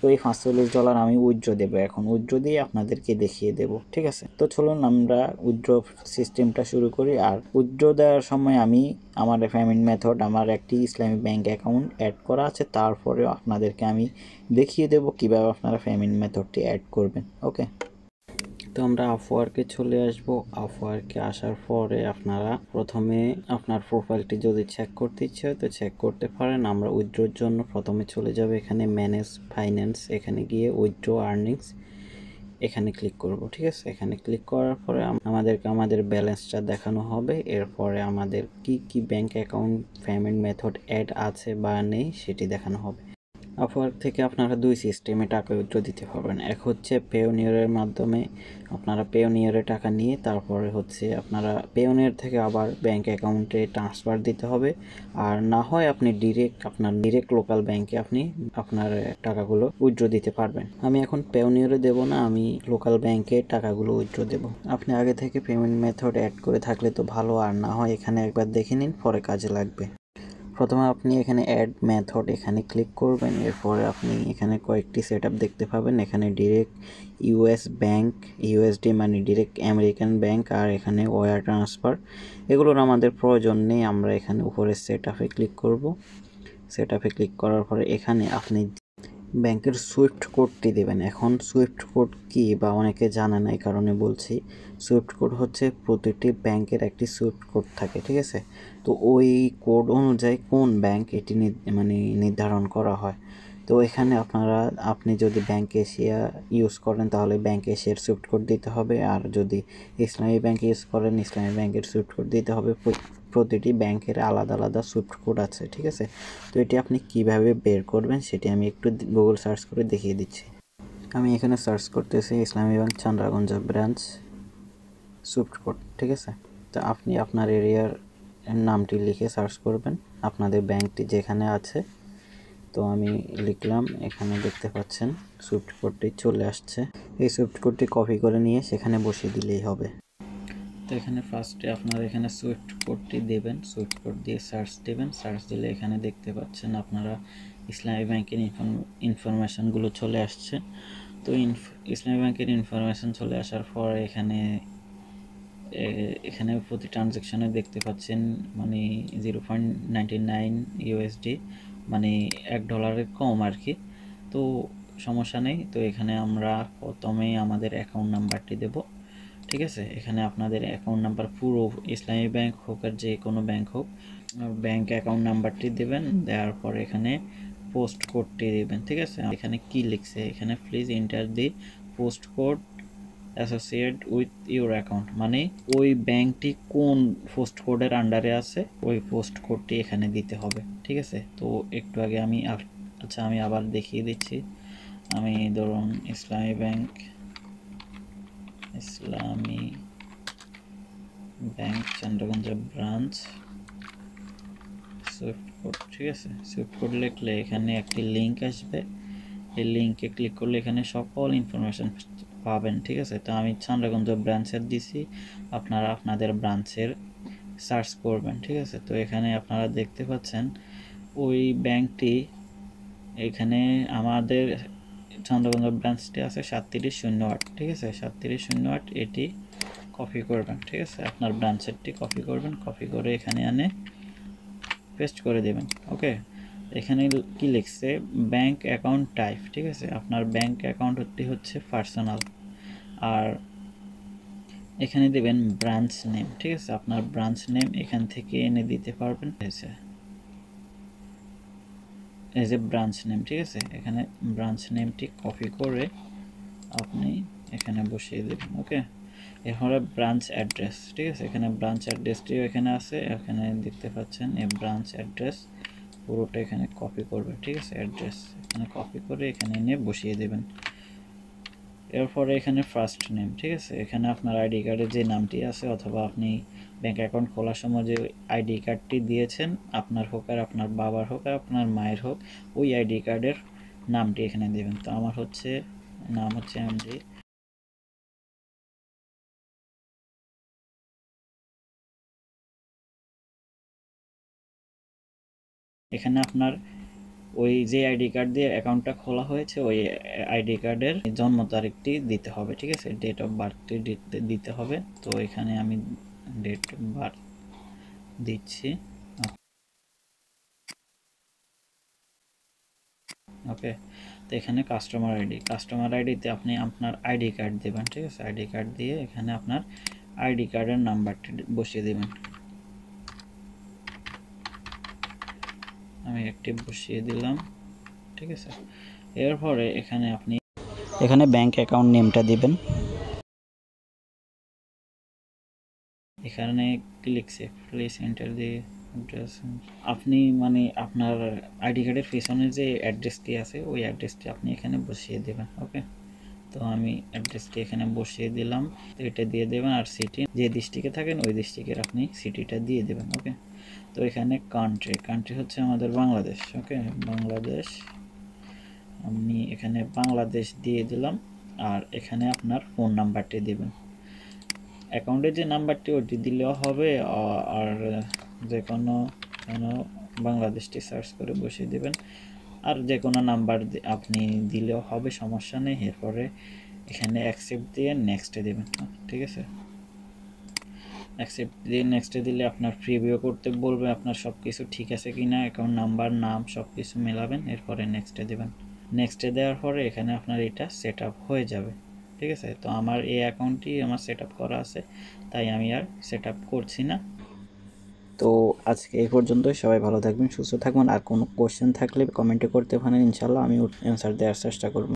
তো এই $45 আমি উইথড্র দেবো, এখন উইথড্র দিয়ে আপনাদেরকে দেখিয়ে দেব। ঠিক আছে, তো চলুন আমরা উইথড্র সিস্টেমটা শুরু করি। আর উইথড্র দেওয়ার সময় আমি আমার পেমেন্ট মেথড, আমার একটি ইসলামী ব্যাংক অ্যাকাউন্ট অ্যাড করা আছে, তারপরেও আপনাদেরকে আমি দেখিয়ে দেব কিভাবে আপনারা পেমেন্ট মেথডটি অ্যাড করবেন। ওকে, তো আমরা আপওয়ার্কে চলে আসব। আপওয়ার্কে আসার পরে আপনারা প্রথমে আপনার প্রোফাইলটি যদি চেক করতে ইচ্ছে হয় তো চেক করতে পারেন। আমরা উইথড্রোর জন্য প্রথমে চলে যাব এখানে ম্যানেজ ফাইন্যান্স, এখানে গিয়ে উইথড্র আর্নিংস এখানে ক্লিক করব। ঠিক আছে, এখানে ক্লিক করার পরে আমাদেরকে আমাদের ব্যালেন্সটা দেখানো হবে। এরপরে আমাদের কি কি bank account payment method add আছে বা নেই সেটি দেখানো হবে। আপওয়ার্ক থেকে আপনারা দুই সিস্টেমে টাকা উইথড্র দিতে পারবেন। এক হচ্ছে পেওনিয়ারের মাধ্যমে আপনারা পেওনিয়ারে টাকা নিয়ে তারপরে হচ্ছে আপনারা পেওনিয়ার থেকে আবার ব্যাংক অ্যাকাউন্টে ট্রান্সফার দিতে হবে, আর না হয় আপনি ডিরেক্ট লোকাল ব্যাংকে আপনি আপনার টাকাগুলো উইথড্র দিতে পারবেন। আমি এখন পেওনিয়ারে দেব না, আমি লোকাল ব্যাংকে টাকাগুলো উইথড্র দেব। আপনি আগে থেকে পেমেন্ট মেথড অ্যাড করে থাকলে তো ভালো, আর না হয় এখানে একবার দেখে নিন, পরে কাজে লাগবে। প্রথমে আপনি এখানে অ্যাড মেথড এখানে ক্লিক করবেন। এরপরে আপনি এখানে কয়েকটি সেটআপ দেখতে পাবেন। এখানে ডিরেক্ট ইউএস ব্যাংক, ইউএসডি মানে ডিরেক্ট আমেরিকান ব্যাংক, আর এখানে ওয়্যার ট্রান্সফার, এগুলোর আমাদের প্রয়োজন নেই। আমরা এখানে উপরে সেটআপে ক্লিক করব। সেটআপে ক্লিক করার পরে এখানে আপনি ব্যাংকের সুইফট কোডটি দেবেন। এখন সুইফট কোড কি বা অনেকে জানে না, এই কারণে বলছি। সুইফট কোড হচ্ছে প্রতিটি ব্যাংকের একটি সুইফট কোড থাকে। ঠিক আছে, তো ওই কোড অনুযায়ী কোন ব্যাংক এটি মানে নির্ধারণ করা হয়। তো এখানে আপনি যদি ব্যাংক এশিয়া ইউজ করেন তাহলে ব্যাংক এশিয়ার সুইফট কোড দিতে হবে, আর যদি ইসলামী ব্যাংক ইউজ করেন ইসলামী ব্যাংকের সুইফট কোড দিতে হবে। প্রতিটি ব্যাংকের আলাদা আলাদা সুইফট কোড আছে। ঠিক আছে, তো এটি আপনি কিভাবে বের করবেন সেটি আমি একটু গুগল সার্চ করে দেখিয়ে দিচ্ছি। আমি এখানে সার্চ করতেছি ইসলামী ব্যাংক চান্দ্রাগঞ্জ ব্রাঞ্চ সুইফট কোড। ঠিক আছে, তো আপনি আপনার এরিয়ার নামটি লিখে সার্চ করবেন, আপনাদের ব্যাংকটি যেখানে আছে। তো আমি লিখলাম, এখানে দেখতে পাচ্ছেন সুইফট কোডটি চলে আসছে। এই সুইফট কোডটি কপি করে নিয়ে সেখানে বসিয়ে দিলেই হবে। তো এখানে ফার্স্টে আপনারা এখানে সুইফট কোডটি দেবেন, সুইফট কোড দিয়ে সার্চ দেবেন। সার্চ দিলে এখানে দেখতে পাচ্ছেন আপনারা ইসলামী ব্যাংকের ইনফরমেশনগুলো চলে আসছে। তো ইসলামী ব্যাংকের ইনফরমেশন চলে আসার পর এখানে প্রতি ট্রানজ্যাকশনে দেখতে পাচ্ছেন মানে 0.99 ইউএসডি, মানে $1 কম আর কি। তো সমস্যা নেই। তো এখানে আমরা প্রথমেই আমাদের অ্যাকাউন্ট নাম্বারটি দেব। ঠিক আছে, এখানে আপনাদের অ্যাকাউন্ট নাম্বার পুরো ইসলামী ব্যাংক হোক আর যে কোনো ব্যাংক হোক, ব্যাংক অ্যাকাউন্ট নাম্বারটি দেবেন। দেওয়ার পর এখানে পোস্ট কোডটি দেবেন। ঠিক আছে, এখানে কি লিখছে, এখানে please enter the post code associate with your account, মানে ওই ব্যাংকটি কোন পোস্ট কোডের আন্ডারে আছে ওই পোস্ট কোডটি এখানে দিতে হবে। ঠিক আছে, তো একটু আগে আমি আমি আবার দেখিয়ে দিচ্ছি। আমি ধরুন ইসলামী bank Chandraganj branch Swift code. ঠিক আছে, সুইফট কোড লিখলে এখানে একটি লিঙ্ক আসবে, এই লিঙ্কে ক্লিক করলে এখানে সকল ইনফরমেশন পাবেন। ঠিক আছে, তো আমি চন্দ্রগঞ্জ ব্রাঞ্চের দিছি, আপনারা আপনাদের ব্রাঞ্চের সার্চ করবেন। ঠিক আছে, তো এখানে আপনারা দেখতে পাচ্ছেন ওই ব্যাংকটি, এখানে আমাদের চন্দ্রগঞ্জ ব্রাঞ্চটি আছে 3708। ঠিক আছে, 3708 এটি কপি করবেন। ঠিক আছে, আপনার ব্রাঞ্চেরটি কপি করবেন, কপি করে এখানে আনে পেস্ট করে দেবেন। ওকে, এখানে কি লিখছে ব্যাংক অ্যাকাউন্ট টাইপ। ঠিক আছে, আপনার ব্যাংক অ্যাকাউন্টটি হচ্ছে পার্সোনাল, আর এখানে দেবেন ব্রাঞ্চ নেম। ঠিক আছে, আপনার ব্রাঞ্চ নেম এখান থেকে এনে দিতে পারবেন। এই যে ব্রাঞ্চ নেম, ঠিক আছে, এখানে ব্রাঞ্চ নেমটি কপি করে আপনি এখানে বসিয়ে দেবেন। ওকে, এরপরে ব্রাঞ্চ অ্যাড্রেস। ঠিক আছে, এখানে ব্রাঞ্চ অ্যাড্রেসটিও এখানে আছে, এখানে দেখতে পাচ্ছেন এই ব্রাঞ্চ অ্যাড্রেস পুরোটা এখানে কপি করবে। ঠিক আছে, অ্যাড্রেস এখানে কপি করে এখানে এনে বসিয়ে দেবেন। এরপরে এখানে ফার্স্ট নেম। ঠিক আছে, এখানে আপনার আইডি কার্ডে যে নামটি আছে অথবা আপনি ব্যাংক অ্যাকাউন্ট খোলার সময় যে আইডি কার্ডটি দিয়েছেন, আপনার হোক আর আপনার বাবার হোক আর আপনার মায়ের হোক, ওই আইডি কার্ডের নামটি এখানে দেবেন। তো আমার নাম হচ্ছে এমডি। এখানে আপনার ওই যে আইডি কার্ড দিয়ে অ্যাকাউন্টটা খোলা হয়েছে ওই আইডি কার্ডের জন্ম তারিখটি দিতে হবে, ঠিক আছে, ডেট অফ বার্থটি দিতে হবে। তো এখানে আমি ডেট অফ বার্থ দিচ্ছি। ওকে, তো এখানে কাস্টমার আইডিতে আপনি আপনার আইডি কার্ড দেবেন, ঠিক আছে, আইডি কার্ড দিয়ে এখানে আপনার আইডি কার্ডের নাম্বারটি বসিয়ে দেবেন। আমি অ্যাক্টিভ বসিয়ে দিলাম, ঠিক আছে। এরপরে এখানে ব্যাংক অ্যাকাউন্ট নেমটা দিবেন। এখানে প্লিজ এন্টার দি অ্যাড্রেস। আপনি মানে আপনার আইডি কার্ডের পিছনে যে অ্যাড্রেসটি আছে ওই অ্যাড্রেসটি আপনি এখানে বসিয়ে দেবেন। ওকে, তো আমি অ্যাড্রেসটি এখানে বসিয়ে দিলাম, তো এটা দিয়ে দেবেন। আর সিটি যে ডিস্ট্রিক্টে থাকেন ওই ডিস্ট্রিক্টের আপনি সিটিটা দিয়ে দেবেন। ওকে, তো এখানে কান্ট্রি হচ্ছে আমাদের বাংলাদেশ। ওকে, বাংলাদেশ, আমি এখানে বাংলাদেশ দিয়ে দিলাম। আর এখানে আপনার ফোন নাম্বারটি দেবেন, অ্যাকাউন্টে যে নাম্বারটি ওটি দিলেও হবে, আর যে কোনো বাংলাদেশটি সার্চ করে বসিয়ে দেবেন। আর যে কোনো নাম্বার আপনি দিলেও হবে, সমস্যা নেই। এরপরে এখানে অ্যাকসেপ্ট দিয়ে নেক্সটে দেবেন, ঠিক আছে। অ্যাকসেপ্ট দিয়ে নেক্সটে দিলে আপনার প্রিভিউ করতে বলবে আপনার সব কিছু ঠিক আছে কিনা, অ্যাকাউন্ট নাম্বার, নাম সব কিছু মেলাবেন। এরপরে নেক্সটে দেবেন। নেক্সটে দেওয়ার পরে এখানে আপনার এটা সেট আপ হয়ে যাবে, ঠিক আছে। তো আমার এই অ্যাকাউন্টটি আমার সেট আপ করা আছে, তাই আমি আর সেট আপ করছি না। তো আজকে এই পর্যন্তই, সবাই ভালো থাকবেন, সুস্থ থাকবেন। আর কোনো কোশ্চেন থাকলে কমেন্টে করতে পারেন, ইনশাল্লাহ আমি অ্যান্সার দেওয়ার চেষ্টা করব।